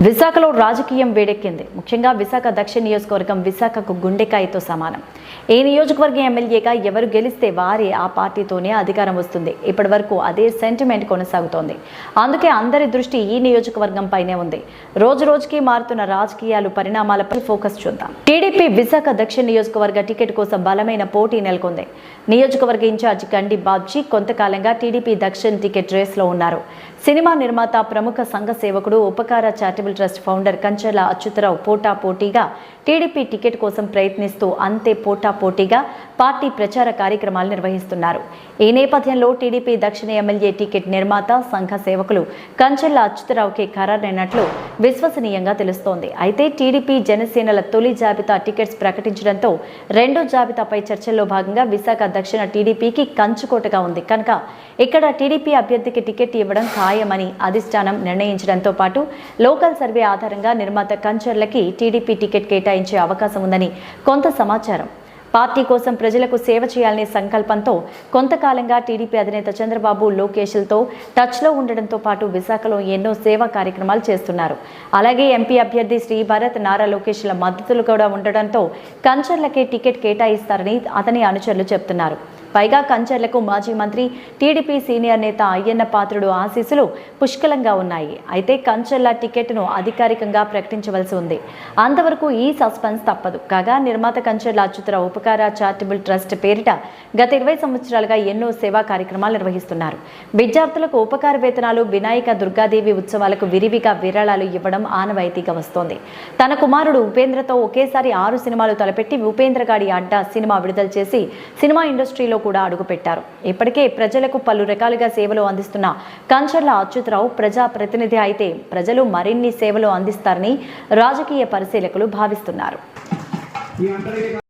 విశాఖలో రాజకీయం వేడెక్కింది. ముఖ్యంగా విశాఖ దక్షిణ నియోజకవర్గం విశాఖకు గుండెకాయతో సమానం. ఈ నియోజకవర్గం ఎమ్మెల్యేగా ఎవరు గెలిస్తే వారే ఆ పార్టీతోనే అధికారం వస్తుంది. ఇప్పటివరకు అదే సెంటిమెంట్ కొనసాగుతోంది. అందుకే అందరి దృష్టి ఈ నియోజకవర్గం పైనే ఉంది. రోజు రోజుకి మారుతున్న రాజకీయాలు పరిణామాలపై ఫోకస్ చూద్దాం. టీడీపీ విశాఖ దక్షిణ నియోజకవర్గ టికెట్ కోసం బలమైన పోటీ నెలకొంది. నియోజకవర్గ ఇన్ఛార్జి గండి బాబ్జీ కొంతకాలంగా టీడీపీ దక్షిణ టికెట్ రేస్లో ఉన్నారు. సినిమా నిర్మాత, ప్రముఖ సంఘ సేవకుడు, Upakara charitable trust founder Kancharla Achyutarao పోటాపోటీగా టీడీపీ టికెట్ కోసం ప్రయత్నిస్తూ అంతే పోటాపోటీగా పార్టీ ప్రచార కార్యక్రమాలు నిర్వహిస్తున్నారు. ఈ నేపథ్యంలో టీడీపీ దక్షిణ ఎమ్మెల్యే టికెట్ నిర్మాత, సంఘ సేవకులు కంచర్ల అచ్యుతరావుకి ఖరారైనట్లు విశ్వసనీయంగా తెలుస్తోంది. అయితే టీడీపీ, జనసేనల తొలి జాబితా టికెట్స్ ప్రకటించడంతో రెండో జాబితాపై చర్చల్లో భాగంగా విశాఖ దక్షిణ టీడీపీకి కంచుకోటగా ఉంది కనుక ఇక్కడ టీడీపీ అభ్యర్థికి టికెట్ ఇవ్వడం ఖాయమని అధిష్టానం నిర్ణయించడంతో పాటు లోకల్ సర్వే ఆధారంగా నిర్మాత కంచర్లకి టీడీపీ టికెట్ కేటాయించే అవకాశం ఉందని కొంత సమాచారం. పార్టీ కోసం ప్రజలకు సేవ చేయాలనే సంకల్పంతో కొంతకాలంగా టీడీపీ అధినేత చంద్రబాబు, లోకేష్లతో టచ్లో ఉండడంతో పాటు విశాఖలో ఎన్నో సేవా కార్యక్రమాలు చేస్తున్నారు. అలాగే ఎంపీ అభ్యర్థి శ్రీభరత్, నారా లోకేష్ల మద్దతులు కూడా ఉండడంతో కంచర్లకే టికెట్ కేటాయిస్తారని అతని అనుచరులు చెప్తున్నారు. పైగా కంచర్లకు మాజీ మంత్రి, టీడీపీ సీనియర్ నేత అయ్యన్న పాత్రుడు ఆశీస్సులు పుష్కలంగా ఉన్నాయి. అయితే కంచర్ల టికెట్ను అధికారికంగా ప్రకటించవలసి ఉంది. అంతవరకు ఈ సస్పెన్స్ తప్పదు. కాగా నిర్మాత కంచర్ల అచ్యుతరావు ఉపకార చారిటబుల్ ట్రస్ట్ పేరిట గత 20 సంవత్సరాలుగా ఎన్నో సేవా కార్యక్రమాలు నిర్వహిస్తున్నారు. విద్యార్థులకు ఉపకార వేతనాలు, వినాయక, దుర్గాదేవి ఉత్సవాలకు విరివిగా విరాళాలు ఇవ్వడం ఆనవాయితీగా వస్తోంది. తన కుమారుడు ఉపేంద్రతో ఒకేసారి 6 సినిమాలు తలపెట్టి ఉపేంద్రగాడి అడ్డా సినిమా విడుదల చేసి సినిమా ఇండస్ట్రీలో కూడా అడుగుపెట్టారు. ఇప్పటికే ప్రజలకు పలు రకాలుగా సేవలు అందిస్తున్న కంచర్ల అచ్యుతరావు ప్రజా ప్రతినిధి అయితే ప్రజలు మరిన్ని సేవలు అందిస్తారని రాజకీయ పరిశీలకులు భావిస్తున్నారు.